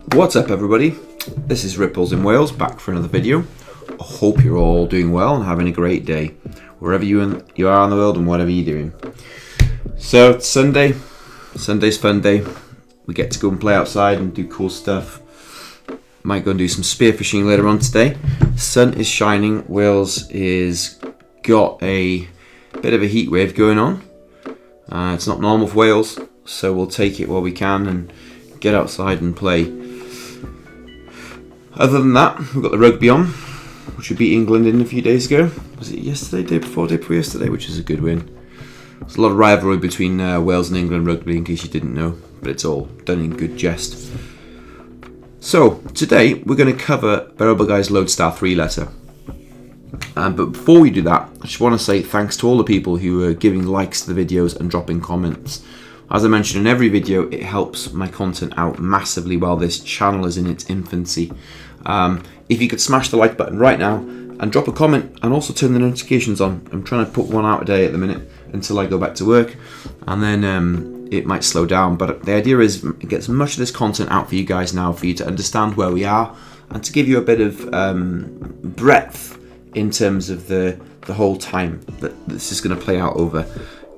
What's up everybody, this is Ripples in Wales back for another video. I hope you're all doing well and having a great day wherever you are in the world and whatever you're doing. So it's Sunday, Sunday's fun day. We get to go and play outside and do cool stuff. Might go and do some spearfishing later on today. Sun is shining, Wales is got a bit of a heat wave going on. It's not normal for Wales, so we'll take it while we can and get outside and play. Other than that, we've got the rugby on, which we beat England in a few days ago. Was it yesterday, day before yesterday, which is a good win. There's a lot of rivalry between Wales and England rugby, in case you didn't know, but it's all done in good jest. So, today we're going to cover Bearable Guy's Loadstar 3 letter. But before we do that, I just want to say thanks to all the people who are giving likes to the videos and dropping comments. As I mentioned in every video, it helps my content out massively while this channel is in its infancy. If you could smash the like button right now and drop a comment and also turn the notifications on. I'm trying to put one out a day at the minute until I go back to work, and then it might slow down. But the idea is get as much of this content out for you guys now, for you to understand where we are and to give you a bit of breadth in terms of the whole time that this is going to play out over.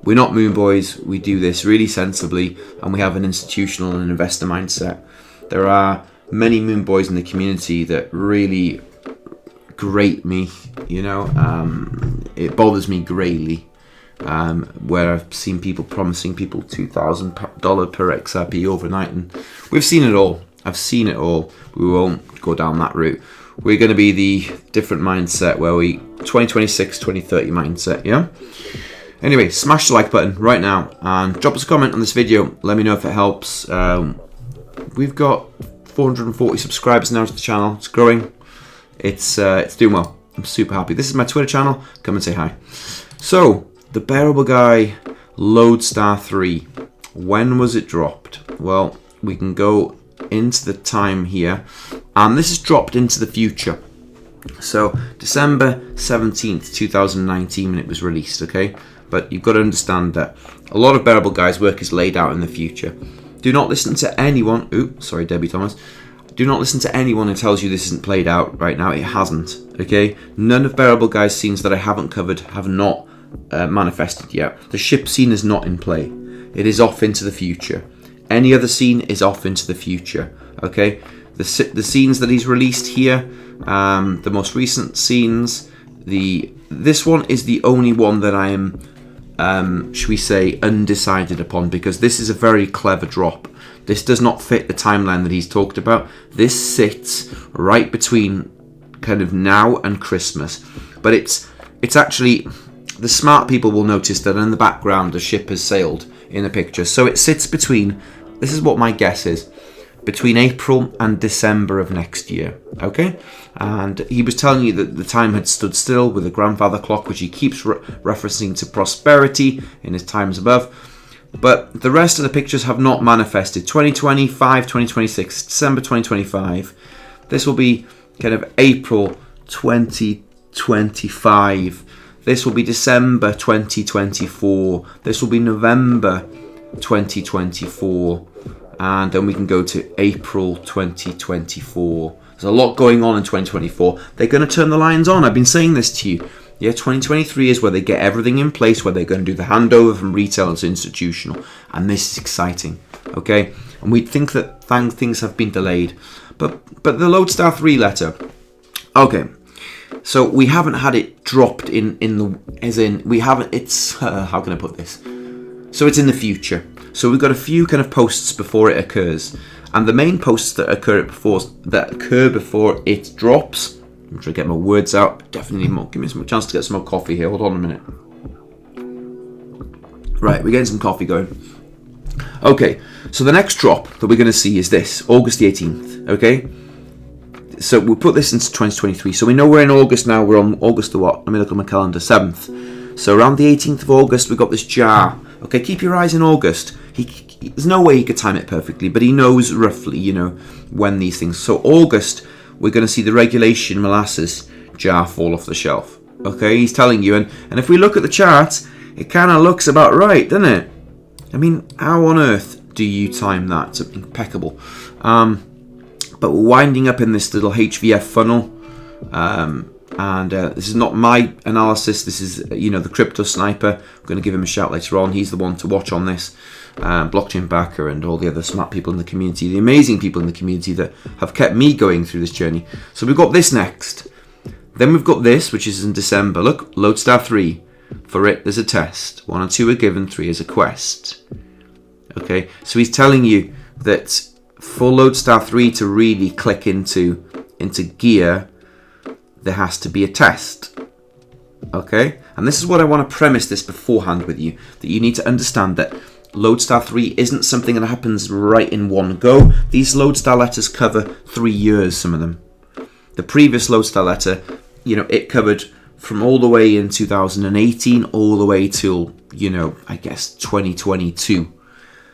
We're not moon boys, we do this really sensibly, and we have an institutional and investor mindset. There are many moon boys in the community that really grate me, you know. It bothers me greatly, where I've seen people promising people $2,000 per XRP overnight, and we've seen it all. I've seen it all. We won't go down that route. We're going to be the different mindset where we 2026, 2030 mindset, yeah? Anyway, smash the like button right now and drop us a comment on this video. Let me know if it helps. We've got 440 subscribers now to the channel. It's growing. It's doing well. I'm super happy. This is my Twitter channel. Come and say hi. So, the Bearable Guy Loadstar 3. When was it dropped? Well, we can go into the time here. And this is dropped into the future. So, December 17th, 2019 when it was released, okay? But you've got to understand that a lot of Bearable Guy's work is laid out in the future. Do not listen to anyone, sorry Debbie Thomas, do not listen to anyone who tells you this isn't played out right now. It hasn't, okay? None of Bearable Guy's scenes that I haven't covered have not manifested yet. The ship scene is not in play. It is off into the future. Any other scene is off into the future, okay? The scenes that he's released here, the most recent scenes, this one is the only one that I am should we say, undecided upon, because this is a very clever drop. This does not fit the timeline that he's talked about. This sits right between kind of now and Christmas. But it's actually, the smart people will notice that in the background a ship has sailed in the picture. So it sits between, this is what my guess is, between April and December of next year, okay? And he was telling you that the time had stood still with the grandfather clock, which he keeps referencing to prosperity in his times above. But the rest of the pictures have not manifested. 2025, 2026, December 2025. This will be kind of April 2025. This will be December 2024. This will be November 2024. And then we can go to April 2024. There's a lot going on in 2024. They're going to turn the lines on. I've been saying this to you. Yeah, 2023 is where they get everything in place, where they're going to do the handover from retail to institutional. And this is exciting, okay? And we think that things have been delayed. But the Loadstar 3 letter, okay. So we haven't had it dropped in the, as in, we haven't, it's, how can I put this? So it's in the future. So we've got a few kind of posts before it occurs, and the main posts that occur before it drops. I'm trying to get my words out. Definitely more. Give me some chance to get some more coffee here. Hold on a minute. Right, we're getting some coffee going. Okay, so the next drop that we're going to see is this, August the 18th. Okay, so we'll put this into 2023. So we know we're in August now. We're on August the what? Let me look at my calendar. 7th. So around the 18th of August, we've got this jar. Okay, keep your eyes in August. There's no way he could time it perfectly, but he knows roughly, you know, when these things. So August, we're going to see the regulation molasses jar fall off the shelf. Okay, he's telling you, and if we look at the chart, it kind of looks about right, doesn't it? I mean, how on earth do you time that? It's impeccable. But we're winding up in this little HVF funnel. This is not my analysis. This is, the crypto sniper. I'm going to give him a shout later on. He's the one to watch on this. Blockchain backer and all the other smart people in the community, the amazing people in the community that have kept me going through this journey. So we've got this next. Then we've got this, which is in December. Look, Loadstar 3. For it, there's a test. 1 and 2 are given, 3 is a quest. Okay, so he's telling you that for Loadstar 3 to really click into gear, there has to be a test. Okay, and this is what I want to premise this beforehand with you, that you need to understand that Loadstar 3 isn't something that happens right in one go. These Loadstar letters cover 3 years, some of them. The previous Loadstar letter, it covered from all the way in 2018 all the way till, I guess 2022.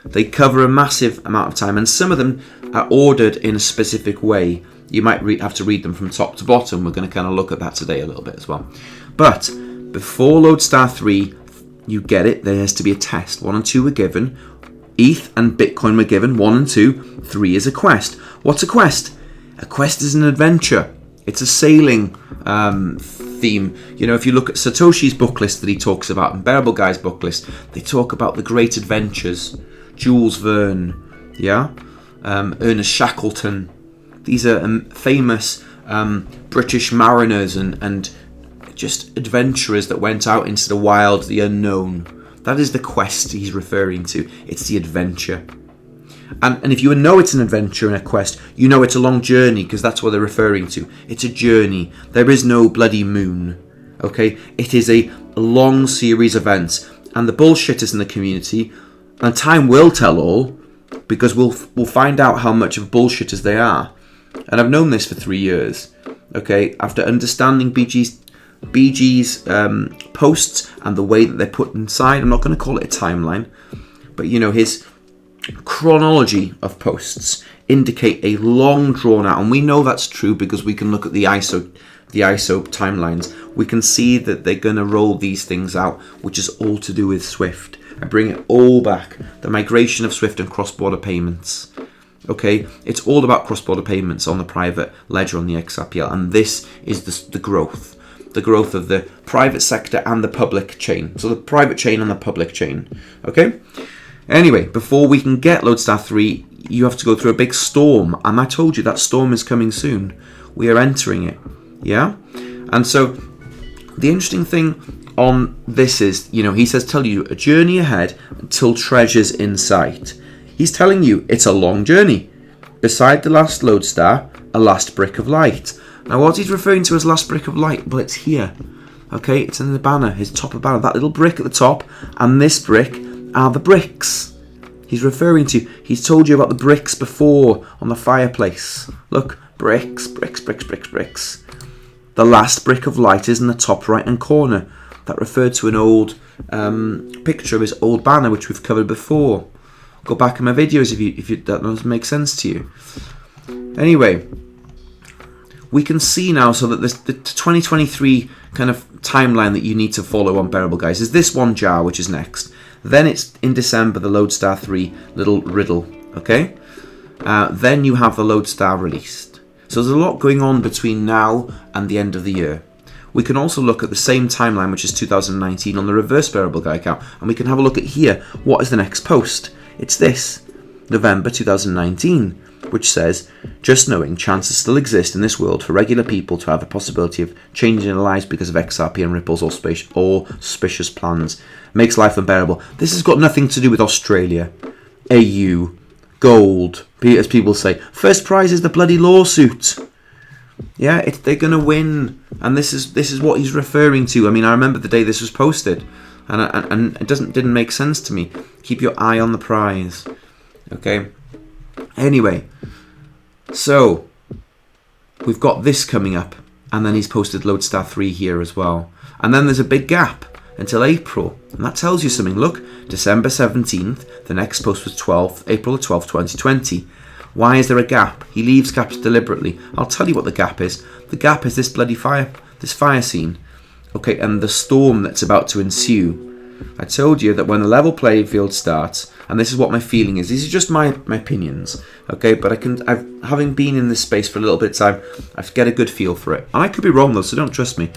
They cover a massive amount of time, and some of them are ordered in a specific way. You might have to read them from top to bottom. We're going to kind of look at that today a little bit as well. But before Loadstar 3, you get it, there has to be a test. 1 and 2 were given. ETH and Bitcoin were given. 1 and 2. 3 is a quest. What's a quest? A quest is an adventure. It's a sailing theme. If you look at Satoshi's book list that he talks about, and Bearable Guy's book list, they talk about the great adventures. Jules Verne, Ernest Shackleton. These are famous British mariners and just adventurers that went out into the wild, the unknown. That is the quest he's referring to. It's the adventure. And if you know it's an adventure and a quest, you know it's a long journey, because that's what they're referring to. It's a journey. There is no bloody moon. Okay? It is a long series of events. And the bullshitters in the community, and time will tell all, because we'll find out how much of bullshitters they are. And I've known this for 3 years. Okay? After understanding BG's posts and the way that they're put inside, I'm not going to call it a timeline, but his chronology of posts indicate a long drawn out, and we know that's true because we can look at the ISO timelines. We can see that they're going to roll these things out, which is all to do with Swift. I bring it all back, the migration of Swift and cross-border payments. Okay, it's all about cross-border payments on the private ledger on the XRPL, and this is the growth of the private sector and the public chain. So the private chain and the public chain. Okay. Anyway, before we can get Loadstar 3, you have to go through a big storm, and I told you that storm is coming soon. We are entering it. Yeah, and so the interesting thing on this is, he says, tell you a journey ahead until treasure's in sight. He's telling you it's a long journey. Beside the last Loadstar, a last brick of light. Now, what he's referring to as last brick of light, well, it's here. Okay, it's in the banner, his top of banner, that little brick at the top, and this brick are the bricks he's referring to. He's told you about the bricks before on the fireplace. Look, bricks, bricks, bricks, bricks, bricks. The last brick of light is in the top right hand corner. That referred to an old picture of his old banner, which we've covered before. Go back in my videos if that doesn't make sense to you. Anyway, we can see now, so that the 2023 kind of timeline that you need to follow on Bearable Guys is this one jar, which is next. Then it's in December, the Loadstar 3 little riddle, okay? Then you have the Loadstar released. So there's a lot going on between now and the end of the year. We can also look at the same timeline, which is 2019, on the reverse Bearable Guy account, and we can have a look at here. What is the next post? It's this, November 2019, which says, just knowing chances still exist in this world for regular people to have the possibility of changing their lives because of XRP and Ripple's auspicious plans makes life unbearable. This has got nothing to do with Australia, AU, gold, as people say. First prize is the bloody lawsuit. Yeah, they're going to win, and this is what he's referring to. I mean, I remember the day this was posted, and it didn't make sense to me. Keep your eye on the prize. Okay. Anyway, so we've got this coming up, and then he's posted Loadstar 3 here as well. And then there's a big gap until April, and that tells you something. Look, December 17th, the next post was April 12th, 2020. Why is there a gap? He leaves gaps deliberately. I'll tell you what the gap is. The gap is this bloody fire scene. Okay, and the storm that's about to ensue. I told you that when the level playing field starts, and this is what my feeling is, these are just my opinions, okay, but having been in this space for a little bit of time, I get a good feel for it. And I could be wrong though, so don't trust me.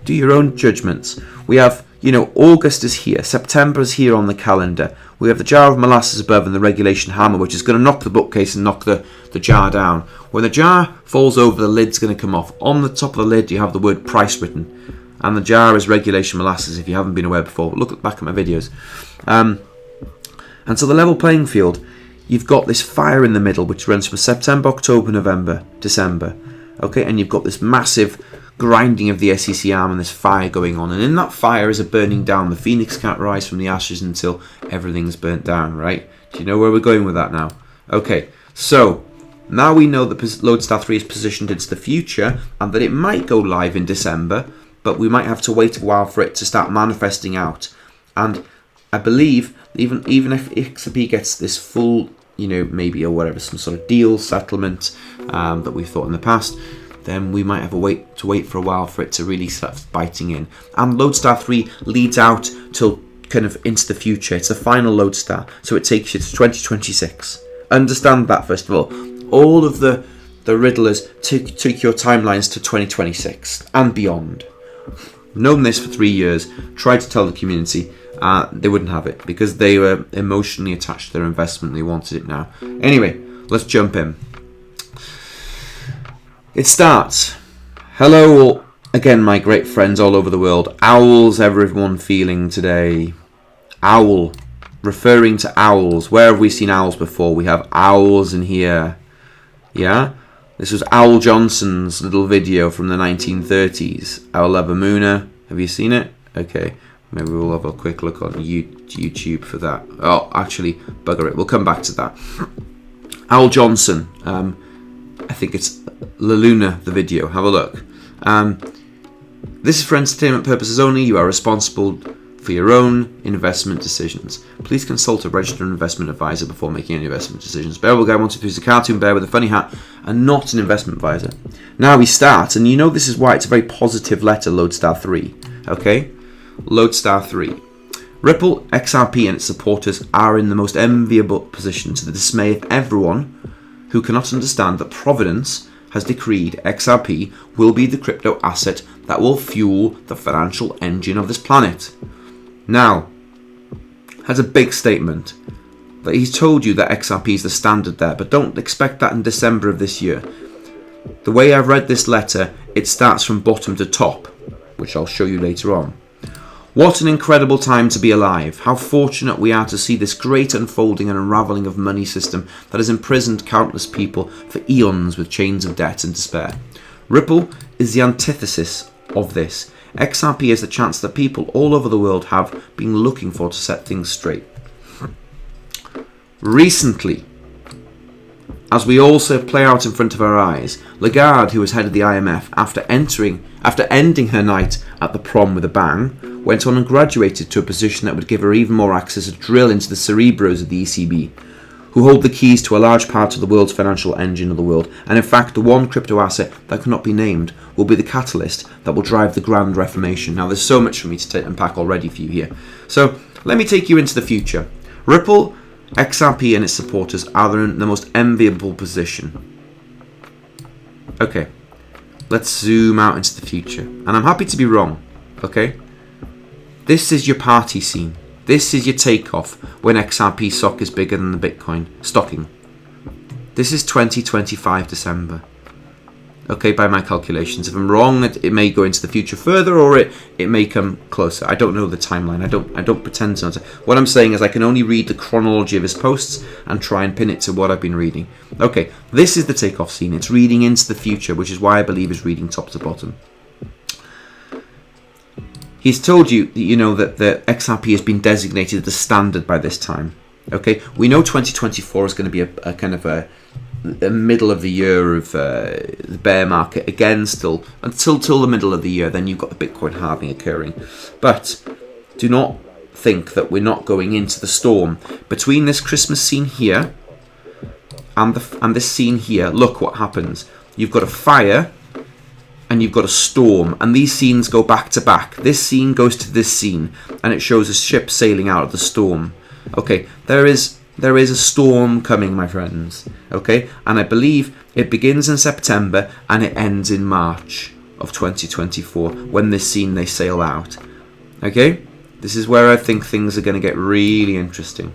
Do your own judgments. We have, August is here, September is here on the calendar. We have the jar of molasses above and the regulation hammer, which is going to knock the bookcase and knock the jar down. When the jar falls over, the lid's going to come off. On the top of the lid, you have the word price written. And the jar is regulation molasses, if you haven't been aware before. Look back at my videos. And so the level playing field, you've got this fire in the middle, which runs from September, October, November, December. Okay, and you've got this massive grinding of the SEC arm and this fire going on. And in that fire is a burning down. The phoenix can't rise from the ashes until everything's burnt down, right? Do you know where we're going with that now? Okay, so now we know that Loadstar 3 is positioned into the future and that it might go live in December, but we might have to wait a while for it to start manifesting out. And I believe even if XRP gets this full, maybe or whatever, some sort of deal settlement that we've thought in the past, then we might have to wait for a while for it to really start biting in. And Loadstar 3 leads out till kind of into the future. It's the final Loadstar, so it takes you to 2026. Understand that first of all. All of the riddlers took your timelines to 2026 and beyond. Known this for 3 years, tried to tell the community, they wouldn't have it because they were emotionally attached to their investment. They wanted it now. Anyway, let's jump in. It starts. Hello again, my great friends all over the world. Owls, everyone feeling today? Owl, referring to owls. Where have we seen owls before? We have owls in here. Yeah? This was Owl Johnson's little video from the 1930s. Owl Labamuna. Have you seen it? Okay. Maybe we'll have a quick look on YouTube for that. Oh, actually, bugger it. We'll come back to that. Owl Johnson. I think it's La Luna, the video. Have a look. This is for entertainment purposes only. You are responsible for your own investment decisions. Please consult a registered investment advisor before making any investment decisions. Bearable Guy 123 is a cartoon bear with a funny hat and not an investment advisor. Now we start, and this is why it's a very positive letter, Loadstar 3. Okay? Loadstar 3. Ripple, XRP and its supporters are in the most enviable position to the dismay of everyone who cannot understand that Providence has decreed XRP will be the crypto asset that will fuel the financial engine of this planet. Now, has a big statement that he's told you that XRP is the standard there, but don't expect that in December of this year. The way I've read this letter, it starts from bottom to top, which I'll show you later on. What an incredible time to be alive. How fortunate we are to see this great unfolding and unravelling of money system that has imprisoned countless people for eons with chains of debt and despair. Ripple is the antithesis of this. XRP is the chance that people all over the world have been looking for to set things straight. Recently, as we also play out in front of our eyes, Legarde, who was head of the IMF, after ending her night at the prom with a bang, went on and graduated to a position that would give her even more access to drill into the cerebros of the ECB, who hold the keys to a large part of the world's financial engine of the world, and in fact the one crypto asset that cannot be named will be the catalyst that will drive the grand reformation. Now there's so much for me to unpack already for you here. So let me take you into the future. Ripple, XRP and its supporters are in the most enviable position. Okay, let's zoom out into the future. And I'm happy to be wrong, okay? This is your party scene. This is your takeoff when XRP stock is bigger than the Bitcoin stocking. This is 2025 December. Okay, by my calculations. If I'm wrong, it may go into the future further, or it may come closer. I don't know the timeline. I don't pretend to know. What I'm saying is I can only read the chronology of his posts and try and pin it to what I've been reading. Okay, this is the takeoff scene. It's reading into the future, which is why I believe it's reading top to bottom. He's told you, that the XRP has been designated the standard by this time. Okay, we know 2024 is going to be a kind of a middle of the year of the bear market again, still until the middle of the year. Then you've got the Bitcoin halving occurring. But do not think that we're not going into the storm between this Christmas scene here and this scene here. Look what happens. You've got a fire. and you've got a storm, and these scenes go back to back. This scene goes to this scene, and it shows a ship sailing out of the storm. Okay, there is a storm coming, my friends. Okay, and I believe it begins in September and it ends in March of 2024 when this scene they sail out. Okay, this is where I think things are going to get really interesting,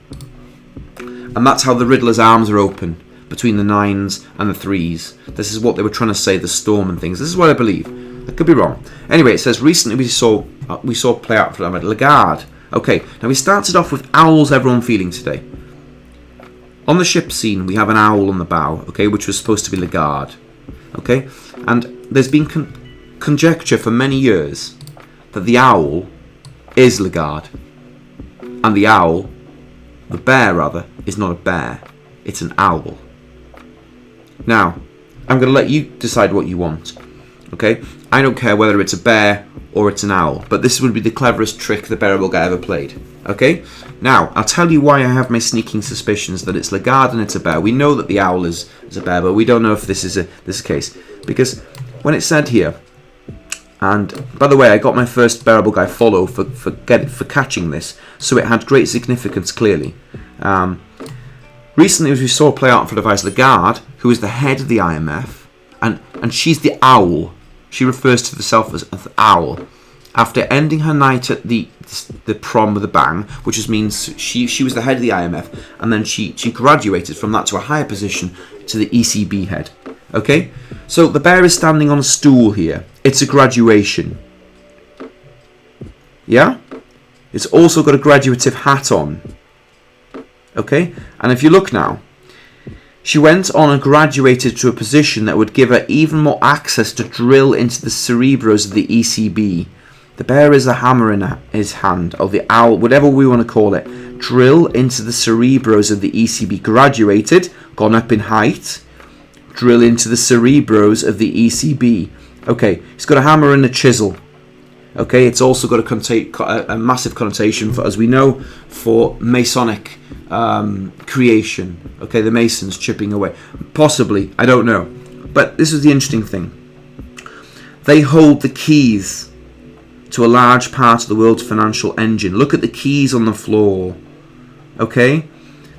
and that's how the Riddler's arms are open between the 9s and the 3s. This is what they were trying to say, the storm and things. This is what I believe. I could be wrong. Anyway, it says recently we saw play out for them at Legarde. Okay, now we started off with owls everyone feeling today. On the ship scene, we have an owl on the bow, okay, which was supposed to be Legarde. Okay, and there's been conjecture for many years that the owl is Legarde, and the bear rather, is not a bear, it's an owl. Now, I'm going to let you decide what you want, okay? I don't care whether it's a bear or it's an owl, but this would be the cleverest trick the bearable guy ever played, okay? Now, I'll tell you why I have my sneaking suspicions that it's Legarde and it's a bear. We know that the owl is a bear, but we don't know if this is a case, because when it said here, and by the way, I got my first bearable guy follow for catching this, so it had great significance clearly. Recently, as we saw play out for device Legarde, who is the head of the IMF, and she's the owl. She refers to herself as the owl. After ending her night at the prom with a bang, which just means she was the head of the IMF, and then she graduated from that to a higher position to the ECB head. Okay? So the bear is standing on a stool here. It's a graduation. Yeah? It's also got a graduative hat on. Okay? And if you look now, she went on and graduated to a position that would give her even more access to drill into the cerebros of the ECB. The bear is a hammer in his hand, or the owl, whatever we want to call it. Drill into the cerebros of the ECB. Graduated, gone up in height. Drill into the cerebros of the ECB. Okay, he's got a hammer and a chisel. Okay, it's also got a massive connotation, for, as we know, for Masonic creation. Okay, the Masons chipping away. Possibly, I don't know. But this is the interesting thing. They hold the keys to a large part of the world's financial engine. Look at the keys on the floor. Okay?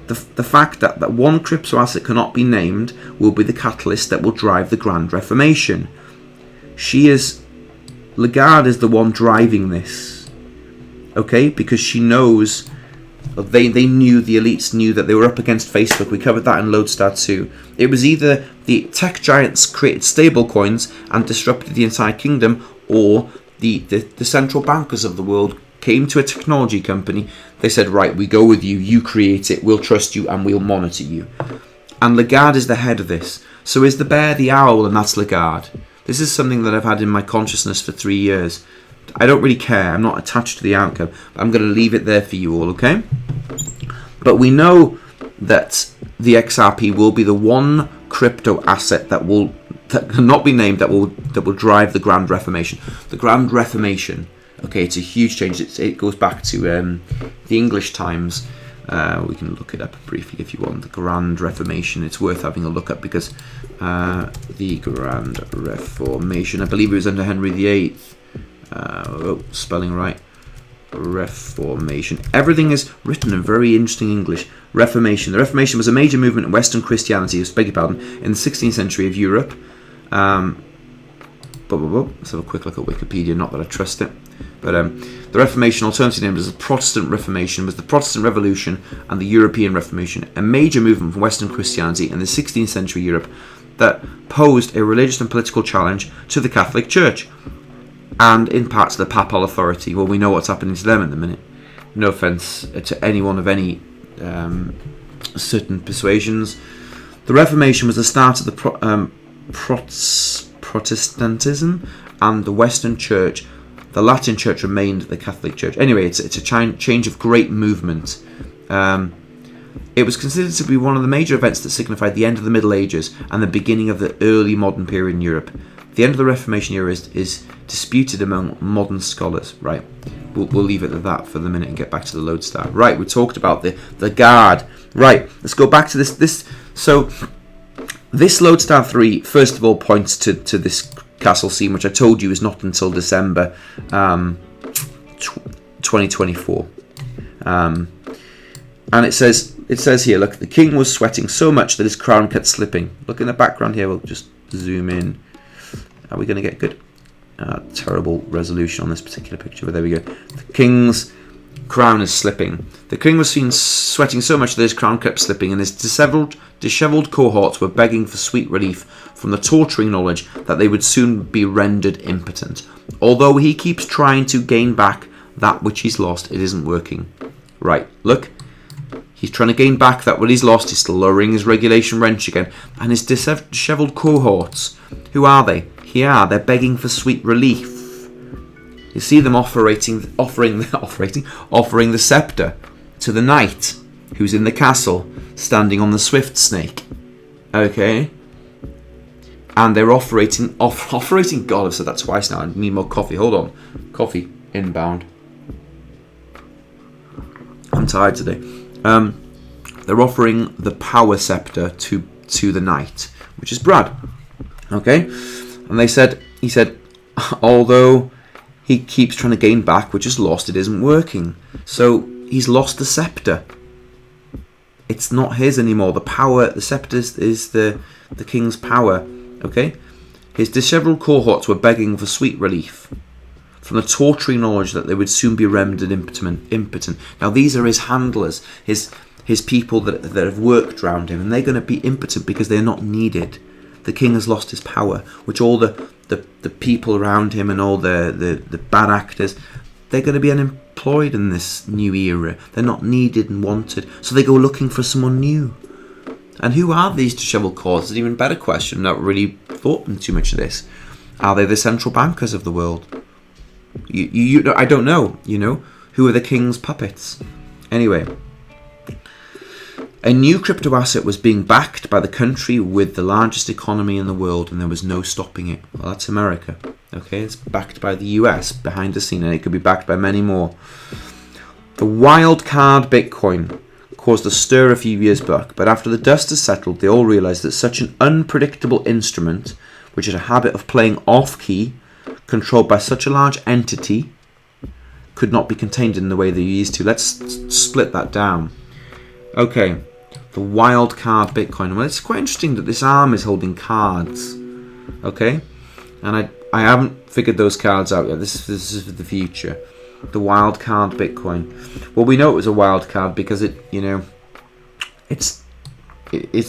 The fact that one crypto asset cannot be named will be the catalyst that will drive the Grand Reformation. Legarde is the one driving this. Okay? Because she knows, the elites knew that they were up against Facebook. We covered that in Loadstar 2. It was either the tech giants created stablecoins and disrupted the entire kingdom, or the central bankers of the world came to a technology company. They said, right, we go with you, you create it, we'll trust you, and we'll monitor you. And Legarde is the head of this. So is the bear the owl, and that's Legarde. This is something that I've had in my consciousness for 3 years. I don't really care, I'm not attached to the outcome, but I'm going to leave it there for you all, okay? But we know that the XRP will be the one crypto asset that cannot be named, that will drive the Grand Reformation. The Grand Reformation, okay, it's a huge change. It goes back to the English Times. We can look it up briefly if you want. The Grand Reformation. It's worth having a look up, because the Grand Reformation, I believe it was under Henry VIII. Spelling right. Reformation. Everything is written in very interesting English. Reformation. The Reformation was a major movement in Western Christianity, in the 16th century of Europe. Let's have a quick look at Wikipedia, not that I trust it. But the Reformation, alternatively named as the Protestant Reformation, was the Protestant Revolution and the European Reformation, a major movement from Western Christianity in the 16th century Europe that posed a religious and political challenge to the Catholic Church, and in parts of the papal authority. Well, we know what's happening to them in the minute. No offence to anyone of any certain persuasions. The Reformation was the start of the Protestantism and the Western Church. The Latin Church remained the Catholic Church. Anyway, it's a change of great movement. It was considered to be one of the major events that signified the end of the Middle Ages and the beginning of the early modern period in Europe. The end of the Reformation era is disputed among modern scholars. Right, we'll leave it at that for the minute and get back to the Loadstar. Right, we talked about the guard. Right, let's go back to this. So this Loadstar 3 first of all points to this castle scene, which I told you is not until December 2024. And it says here, look, the king was sweating so much that his crown kept slipping. Look in the background here, we'll just zoom in. Are we going to get good? Terrible resolution on this particular picture, but there we go. The king's crown is slipping. The king was seen sweating so much that his crown kept slipping, and his dishevelled cohorts were begging for sweet relief from the torturing knowledge that they would soon be rendered impotent. Although he keeps trying to gain back that which he's lost, it isn't working. Right, look. He's trying to gain back that what he's lost. He's still lowering his regulation wrench again. And his dishevelled cohorts, who are they? Here, they're begging for sweet relief. You see them offering the scepter to the knight who's in the castle, standing on the swift snake. Okay? And they're offering. God, I've said that twice now. I need more coffee. Hold on. Coffee inbound. I'm tired today. They're offering the power scepter to the knight, which is Brad. Okay? And he said, although he keeps trying to gain back, which is lost, it isn't working. So he's lost the scepter. It's not his anymore. The scepter is the king's power. Okay? His dishevelled cohorts were begging for sweet relief from the torturing knowledge that they would soon be rendered impotent. Now these are his handlers, his people that have worked around him, and they're going to be impotent because they're not needed. The king has lost his power, which all the people around him and all the bad actors, they're going to be unemployed in this new era. They're not needed and wanted, so they go looking for someone new. And who are these dishevelled cohorts? It's an even better question. I've not really thought too much of this. Are they the central bankers of the world? I don't know, who are the king's puppets? Anyway, a new crypto asset was being backed by the country with the largest economy in the world, and there was no stopping it. Well, that's America. Okay, it's backed by the US behind the scene, and it could be backed by many more. The wild card Bitcoin caused a stir a few years back, but after the dust has settled, they all realized that such an unpredictable instrument, which had a habit of playing off-key, controlled by such a large entity, could not be contained in the way they used to. Let's split that down. Okay, the wild card Bitcoin. Well, it's quite interesting that this arm is holding cards. Okay, and I haven't figured those cards out yet. This is for the future. The wild card Bitcoin. Well, we know it was a wild card because it's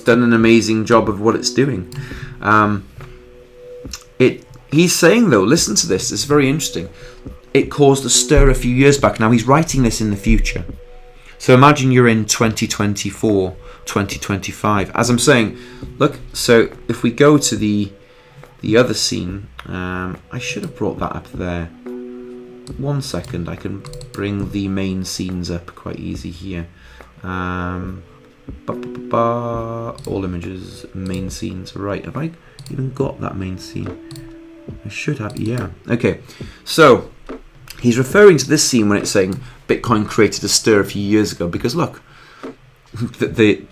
done an amazing job of what it's doing. He's saying, though, listen to this, it's very interesting. It caused a stir a few years back. Now, he's writing this in the future. So imagine you're in 2024, 2025. As I'm saying, look, so if we go to the other scene, I should have brought that up there. 1 second, I can bring the main scenes up quite easy here. All images, main scenes. Right, have I even got that main scene? I should have, yeah. Okay, so he's referring to this scene when it's saying Bitcoin created a stir a few years ago, because look, the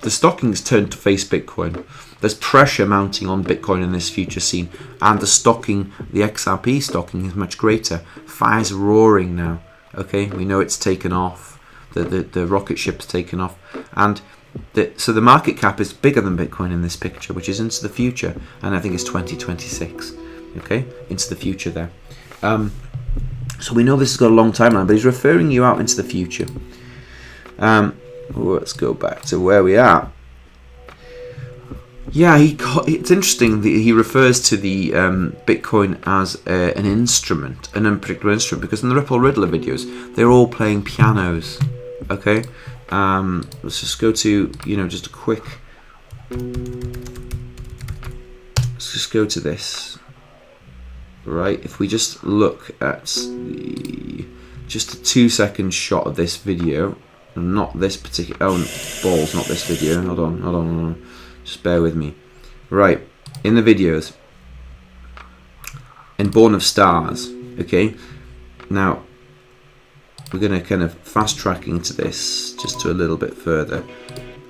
stockings turned to face Bitcoin. There's pressure mounting on Bitcoin in this future scene, and the XRP stocking is much greater. Fire's roaring now. Okay, we know it's taken off. The rocket ship's taken off, and so the market cap is bigger than Bitcoin in this picture, which is into the future, and I think it's 2026. Okay, into the future there. So we know this has got a long timeline, but he's referring you out into the future. Let's go back to where we are. Yeah, it's interesting that he refers to the Bitcoin as an instrument, an unpredictable instrument, because in the Ripple Riddler videos, they're all playing pianos. Okay, let's just go to, just a quick. Let's just go to this. Right, if we just look at just a 2-second shot of this video, not this particular, balls, not this video. Hold on. Just bear with me. Right, in the videos, in Born of Stars, okay, now we're going to kind of fast track into this just to a little bit further,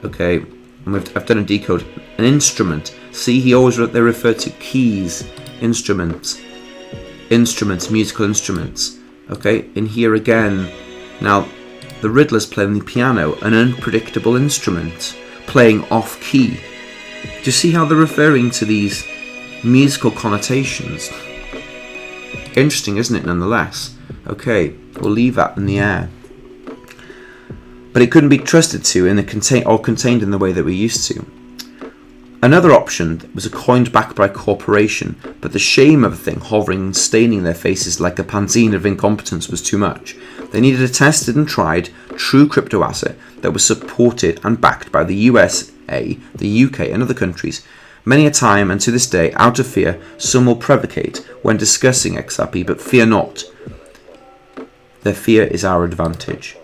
okay, and I've done a decode, an instrument. See, they refer to keys instruments, musical instruments. Okay, and here again, now the Riddler's playing the piano, an unpredictable instrument, playing off key. Do you see how they're referring to these musical connotations? Interesting, isn't it, nonetheless? Okay, we'll leave that in the air. But it couldn't be trusted to contained in the way that we're used to. Another option was a coin backed by a corporation, but the shame of a thing hovering and staining their faces like a panzine of incompetence was too much. They needed a tested and tried true crypto asset that was supported and backed by the USA, the UK and other countries. Many a time, and to this day, out of fear, some will prevaricate when discussing XRP, but fear not. Their fear is our advantage.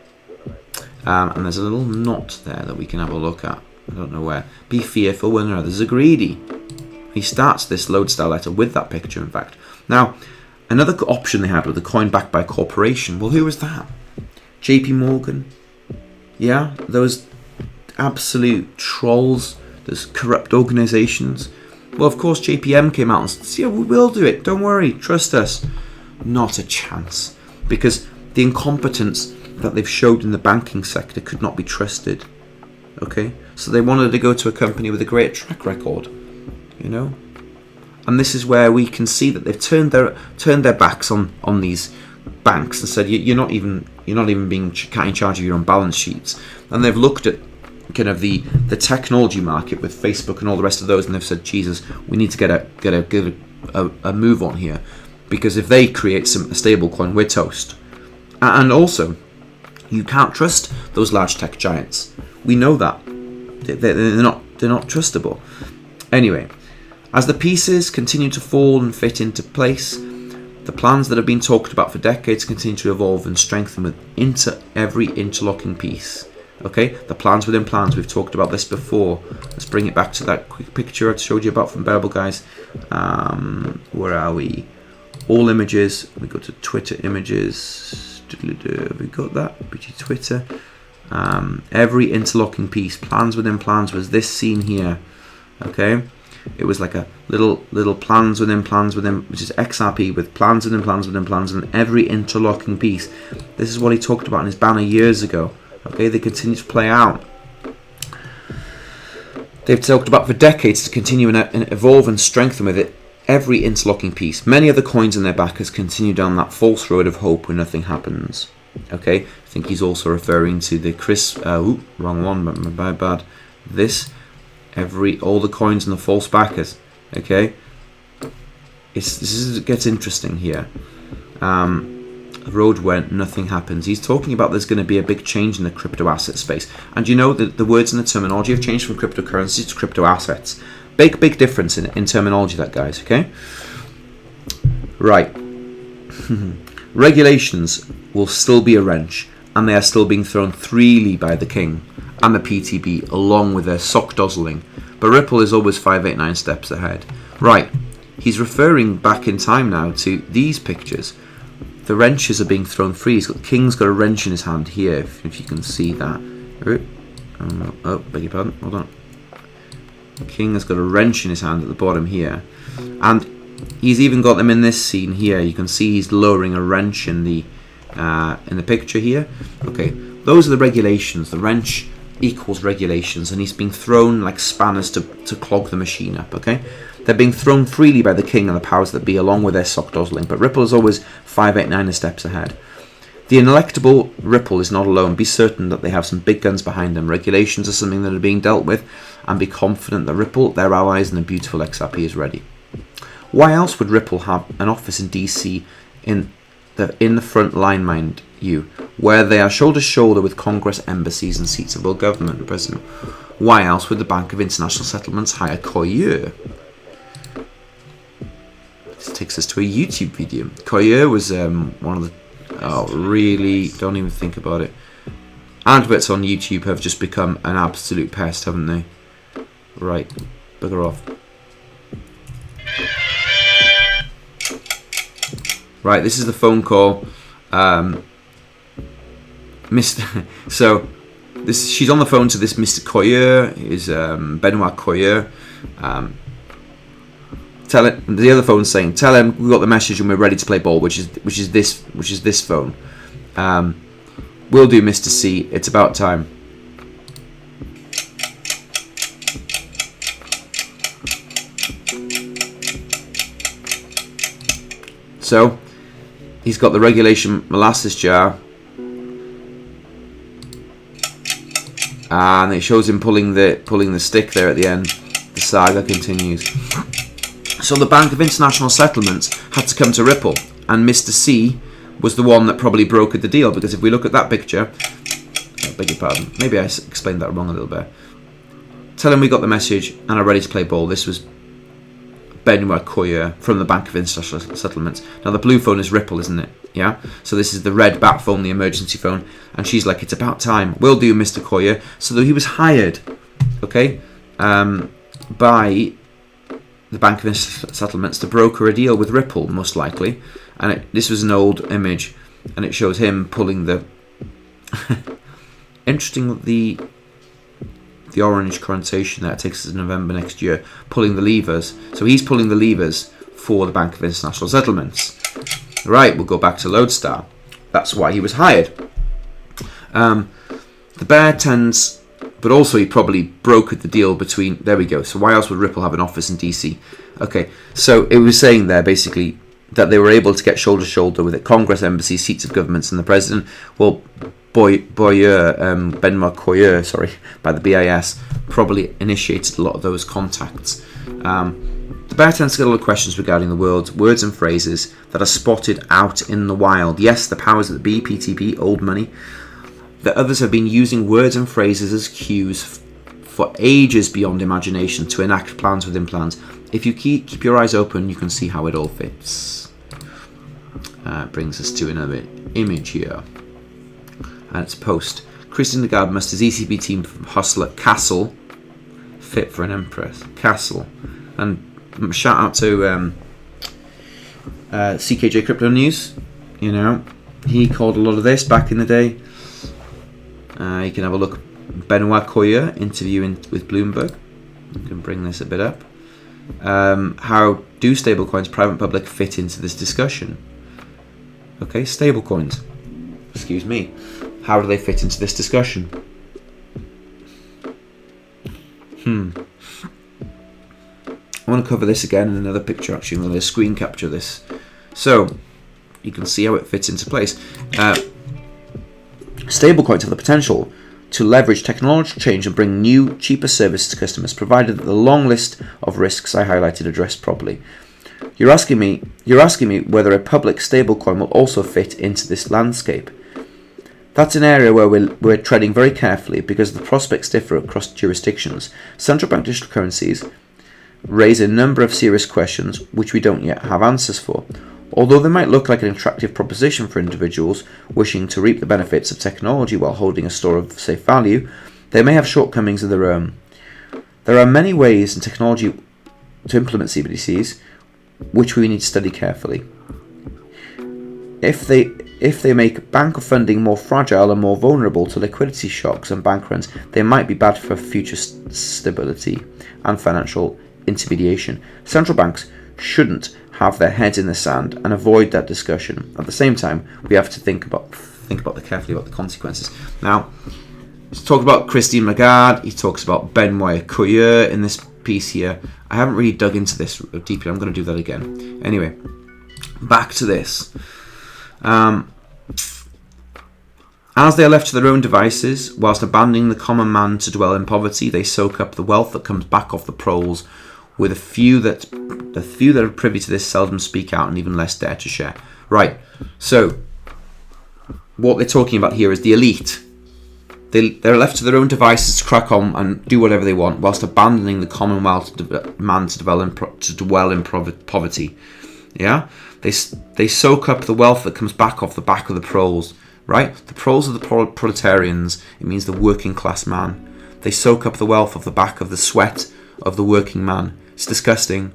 And there's a little knot there that we can have a look at. I don't know where. Be fearful when others are greedy. He starts this Loadstar letter with that picture, in fact. Now, another option they had was a coin backed by a corporation. Well, who was that? JP Morgan? Yeah, those absolute trolls, those corrupt organisations. Well, of course, JPM came out and said, yeah, we will do it. Don't worry, trust us. Not a chance. Because the incompetence that they've showed in the banking sector could not be trusted. Okay, so they wanted to go to a company with a great track record, you know, and this is where we can see that they've turned their backs on these banks and said you're not even being in charge of your own balance sheets, and they've looked at kind of the technology market with Facebook and all the rest of those, and they've said, Jesus, we need to get a move on here, because if they create a stable coin, we're toast. And also, you can't trust those large tech giants. We know that they're not trustable. Anyway, as the pieces continue to fall and fit into place, the plans that have been talked about for decades continue to evolve and strengthen into every interlocking piece. Okay, the plans within plans. We've talked about this before. Let's bring it back to that quick picture I showed you about from Bearable, guys. Where are we? All images. We go to Twitter images. Have we got that? BG Twitter. Every interlocking piece, plans within plans, was this scene here. Okay, it was like a little plans within plans within, which is XRP with plans within plans within plans, and every interlocking piece. This is what he talked about in his banner years ago. Okay, they continue to play out. They've talked about for decades to continue and evolve and strengthen with it every interlocking piece. Many other coins in their backers continue down that false road of hope where nothing happens. Okay, I think he's also referring to the wrong one, but my bad. All the coins and the false backers. Okay, it gets interesting here. Road where nothing happens. He's talking about there's going to be a big change in the crypto asset space, and you know that the words and the terminology have changed from cryptocurrency to crypto assets. Big difference in terminology, that, guys. Okay, right. Regulations will still be a wrench, and they are still being thrown freely by the king and the PTB, along with their sock dozzling. But Ripple is always 589 steps ahead. Right, he's referring back in time now to these pictures. The wrenches are being thrown free. The king's got a wrench in his hand here, if you can see that. Oh, beg your pardon, hold on. The king has got a wrench in his hand at the bottom here. And he's even got them in this scene here. You can see he's lowering a wrench in the picture here. Okay, those are the regulations. The wrench equals regulations, and he's being thrown like spanners to clog the machine up. Okay, they're being thrown freely by the king and the powers that be, along with their sock dozzling. But Ripple is always 589 steps ahead. The ineluctable Ripple is not alone. Be certain that they have some big guns behind them. Regulations are something that are being dealt with, and be confident that Ripple, their allies, and the beautiful XRP is ready. Why else would Ripple have an office in DC in the front line, mind you, where they are shoulder to shoulder with Congress, embassies, and seats of world government and president? Why else would the Bank of International Settlements hire Courier? This takes us to a YouTube video. Courier was one of the... Oh, really? Don't even think about it. Adverts on YouTube have just become an absolute pest, haven't they? Right, bugger off. Right, this is the phone call. She's on the phone to this Mr. Courier, is Benoit Courier. tell it. The other phone's saying, tell him we got the message and we're ready to play ball, which is this phone. Will do, Mr. C. It's about time. So he's got the regulation molasses jar, and it shows him pulling the stick there at the end. The saga continues. So the Bank of International Settlements had to come to Ripple, and Mr. C was the one that probably brokered the deal, because if we look at that picture, I beg your pardon, maybe I explained that wrong a little bit. Tell him we got the message and are ready to play ball. This was Benoit Coyer from the Bank of International Settlements. Now the blue phone is Ripple, isn't it? Yeah. So this is the red bat phone, the emergency phone, and she's like, it's about time. Will do, Mr. Coyer. So he was hired, okay, by the Bank of International Settlements to broker a deal with Ripple, most likely. And this was an old image, and it shows him pulling the interesting the orange connotation there. It takes us to November next year, pulling the levers. So he's pulling the levers for the Bank of International Settlements. Right, we'll go back to Loadstar. That's why he was hired. The bear tends, but also he probably brokered the deal between, there we go. So why else would Ripple have an office in DC? Okay, so it was saying there basically that they were able to get shoulder to shoulder with it. Congress, embassies, seats of governments, and the president. Well, Benoit Coyer, by the BIS, probably initiated a lot of those contacts. The bear tends to get a lot of questions regarding the words and phrases that are spotted out in the wild. Yes, the powers that be, PTP, old money. That others have been using words and phrases as cues for ages beyond imagination to enact plans within plans. If you keep your eyes open, you can see how it all fits. Brings us to another image here. And it's post. Christian Legarde must his ECB team from Hustler Castle fit for an empress. Castle. And shout out to CKJ Crypto News. You know, he called a lot of this back in the day. You can have a look. Benoit Coyer interviewing with Bloomberg. You can bring this a bit up. How do stablecoins, private and public, fit into this discussion? Okay, stablecoins. Excuse me. How do they fit into this discussion? I want to cover this again in another picture, actually. I'm going to screen capture this. So, you can see how it fits into place. Stablecoins have the potential to leverage technology change and bring new, cheaper services to customers, provided that the long list of risks I highlighted addressed properly. You're asking me whether a public stablecoin will also fit into this landscape. That's an area where we're treading very carefully because the prospects differ across jurisdictions. Central bank digital currencies raise a number of serious questions which we don't yet have answers for. Although they might look like an attractive proposition for individuals wishing to reap the benefits of technology while holding a store of safe value, they may have shortcomings of their own. There are many ways in technology to implement CBDCs, which we need to study carefully. If they make bank funding more fragile and more vulnerable to liquidity shocks and bank runs, they might be bad for future stability and financial intermediation. Central banks shouldn't have their heads in the sand and avoid that discussion. At the same time, we have to think carefully about the consequences. Now, he's talked about Christine Lagarde. He talks about Benoit Coyer in this piece here. I haven't really dug into this deeply. I'm going to do that again. Anyway, back to this. As they are left to their own devices, whilst abandoning the common man to dwell in poverty, they soak up the wealth that comes back off the proles, with the few that are privy to this seldom speak out and even less dare to share. Right, so what they're talking about here is the elite. They're left to their own devices to crack on and do whatever they want, whilst abandoning the common man to dwell in poverty. Yeah, they soak up the wealth that comes back off the back of the proles. Right, the proles are the proletarians. It means the working class man. They soak up the wealth off the back of the sweat of the working man. It's disgusting.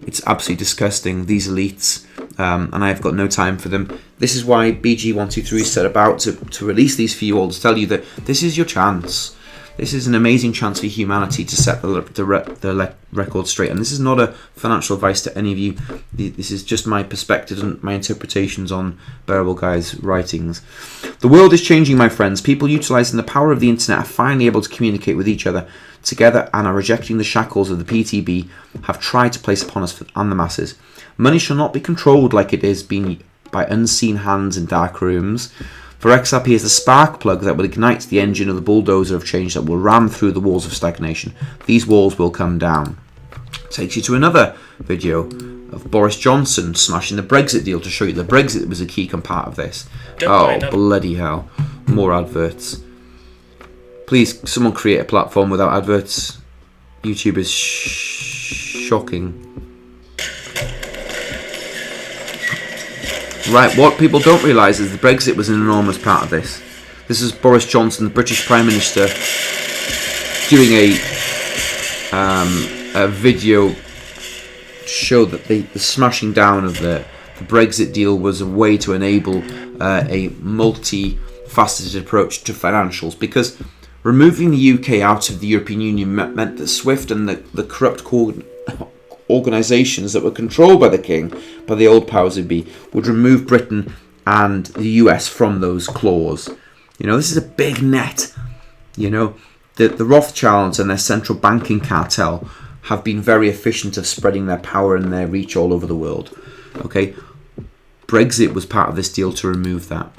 It's absolutely disgusting. These elites, and I've got no time for them. This is why BG123 set about to release these for you all, to tell you that this is your chance. This is an amazing chance for humanity to set the record straight. And this is not a financial advice to any of you. This is just my perspective and my interpretations on Bearable Guy's writings. The world is changing, my friends. People utilising the power of the internet are finally able to communicate with each other together and are rejecting the shackles of the PTB have tried to place upon us and the masses. Money shall not be controlled like it is being by unseen hands in dark rooms. For XRP is the spark plug that will ignite the engine of the bulldozer of change that will ram through the walls of stagnation. These walls will come down. Takes you to another video of Boris Johnson smashing the Brexit deal to show you that Brexit was a key part of this. Oh, bloody hell. More adverts. Please, someone create a platform without adverts. YouTube is shocking. Right, what people don't realise is that Brexit was an enormous part of this. This is Boris Johnson, the British Prime Minister, doing a video to show that the smashing down of the Brexit deal was a way to enable a multifaceted approach to financials, because removing the UK out of the European Union meant that SWIFT and the corrupt organisations that were controlled by the King, by the old powers that be, would remove Britain and the US from those claws. You know, this is a big net. You know, the Rothschilds and their central banking cartel have been very efficient of spreading their power and their reach all over the world. Okay, Brexit was part of this deal to remove that.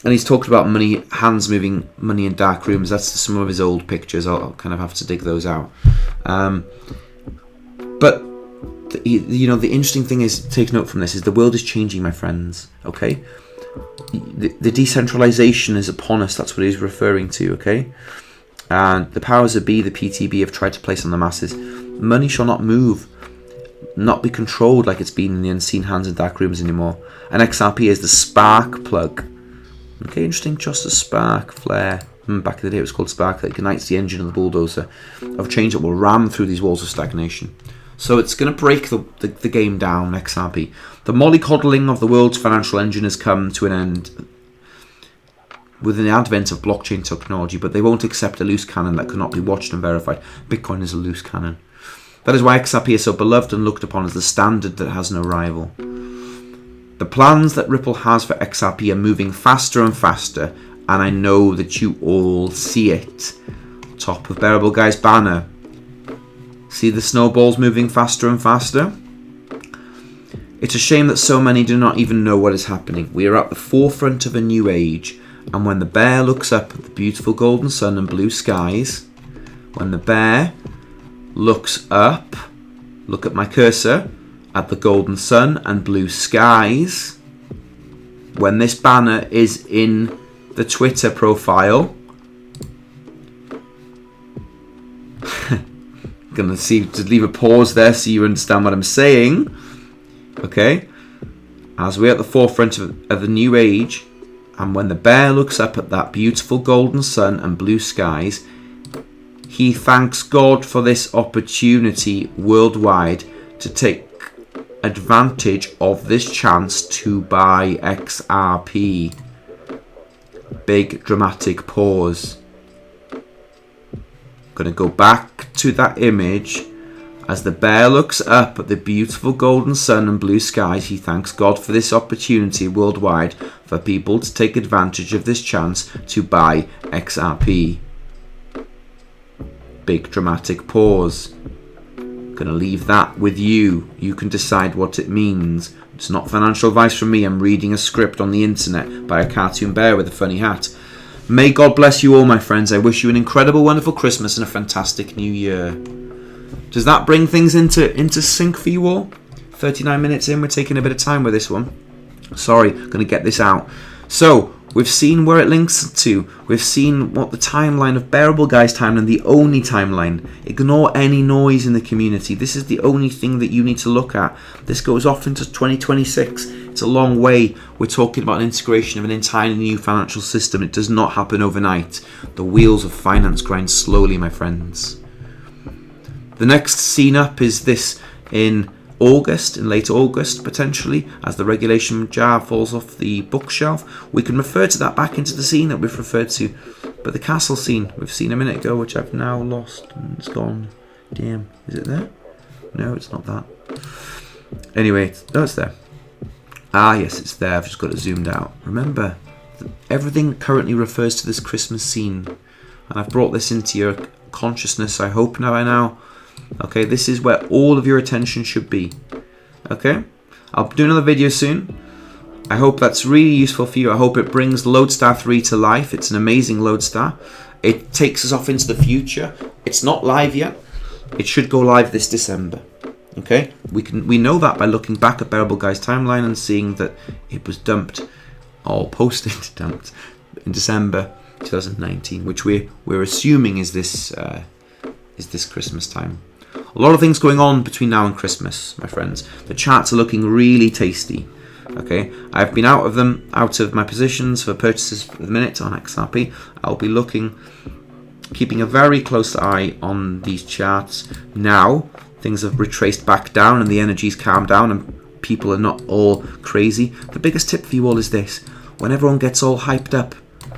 And he's talked about money, hands moving money in dark rooms. That's some of his old pictures. I'll kind of have to dig those out. But the interesting thing is, take note from this, is the world is changing, my friends. Okay, the decentralization is upon us. That's what he's referring to. Okay, and the powers that be, the PTB, have tried to place on the masses. Money shall not move, not be controlled like it's been in the unseen hands in dark rooms anymore. And XRP is the spark plug. Okay, interesting, just a spark, flare. Back in the day it was called spark, that ignites the engine of the bulldozer of change that will ram through these walls of stagnation. So it's going to break the game down, XRP. The mollycoddling of the world's financial engine has come to an end with the advent of blockchain technology, but they won't accept a loose cannon that cannot be watched and verified. Bitcoin is a loose cannon. That is why XRP is so beloved and looked upon as the standard that has no rival. The plans that Ripple has for XRP are moving faster and faster, and I know that you all see it. Top of Bearable Guy's banner. See the snowballs moving faster and faster? It's a shame that so many do not even know what is happening. We are at the forefront of a new age, and when the bear looks up at the beautiful golden sun and blue skies, when the bear looks up, look at my cursor, at the golden sun and blue skies, when this banner is in the Twitter profile, gonna see to leave a pause there so you understand what I'm saying. Okay, as we're at the forefront of the new age, and when the bear looks up at that beautiful golden sun and blue skies, he thanks God for this opportunity worldwide to take advantage of this chance to buy XRP. Big dramatic pause. Gonna go back to that image. As the bear looks up at the beautiful golden sun and blue skies, he thanks God for this opportunity worldwide for people to take advantage of this chance to buy XRP. Big dramatic pause. Gonna leave that with you. You can decide what it means. It's not financial advice from me. I'm reading a script on the internet by a cartoon bear with a funny hat. May God bless you all, my friends. I wish you an incredible, wonderful Christmas and a fantastic New Year. Does that bring things into sync for you all? 39 minutes in, we're taking a bit of time with this one. Sorry, gonna get this out. So, we've seen where it links to. We've seen what the timeline of Bearable Guy's timeline, the only timeline. Ignore any noise in the community. This is the only thing that you need to look at. This goes off into 2026. It's a long way. We're talking about an integration of an entirely new financial system. It does not happen overnight. The wheels of finance grind slowly, my friends. The next scene up is this in August, in late August potentially, as the regulation jar falls off the bookshelf, we can refer to that back into the scene that we've referred to. But the castle scene we've seen a minute ago, which I've now lost, and it's gone. Damn, is it there? No, it's not that. Anyway, no, it's there. Ah, yes, it's there. I've just got it zoomed out. Remember, everything currently refers to this Christmas scene, and I've brought this into your consciousness, I hope, now. Okay, this is where all of your attention should be. Okay, I'll do another video soon. I hope that's really useful for you. I hope it brings Loadstar 3 to life. It's an amazing Loadstar. It takes us off into the future. It's not live yet. It should go live this December. Okay, we know that by looking back at Bearable Guy's timeline and seeing that it was dumped, or posted dumped, in December 2019, which we're assuming is this Christmas time. A lot of things going on between now and Christmas, my friends. The charts are looking really tasty. Okay, I've been out of my positions for purchases for the minute on XRP. I'll be keeping a very close eye on these charts now. Things have retraced back down and the energy's calmed down and people are not all crazy. The biggest tip for you all is this: when everyone gets all hyped up,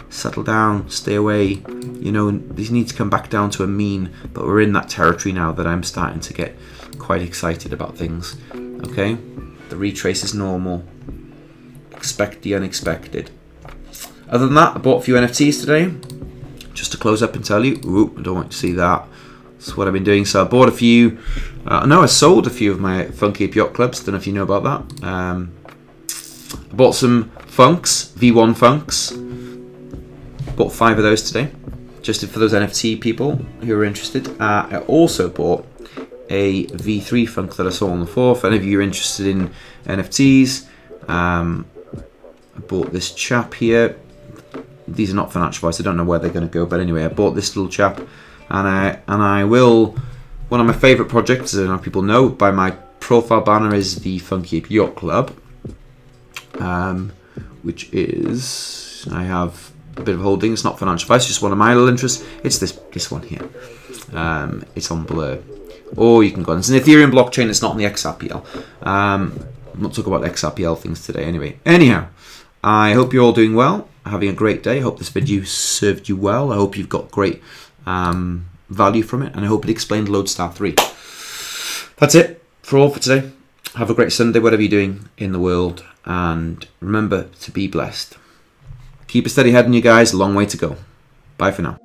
settle down, stay away. You know, these need to come back down to a mean, but we're in that territory now that I'm starting to get quite excited about things. Okay, the retrace is normal. Expect the unexpected. Other than that, I bought a few NFTs today. Just to close up and tell you, I don't want you to see that. That's what I've been doing. So I bought a few. I sold a few of my Funky Ape Yacht Clubs. Don't know if you know about that. I bought some Funks, V1 Funks. Bought 5 of those today, just for those NFT people who are interested. I also bought a V3 Funk that I saw on the 4th. Any of you are interested in NFTs, I bought this chap here. These are not financial advice. I don't know where they're going to go, but anyway, I bought this little chap, and I will. One of my favourite projects, as I know people know, by my profile banner, is the Funky Ape Yacht Club, which is, I have a bit of holding. It's not financial advice, just one of my little interests. It's this one here. It's on Blur, or you can go on. It's an Ethereum blockchain. It's not on the XRPL. I'm not talking about XRPL things today. Anyhow, I hope you're all doing well, having a great day. I hope this video served you well. I hope you've got great value from it, and I hope it explained Loadstar 3. That's it for today. Have a great Sunday, whatever you're doing in the world, and remember to be blessed. Keep a steady head on you guys, a long way to go. Bye for now.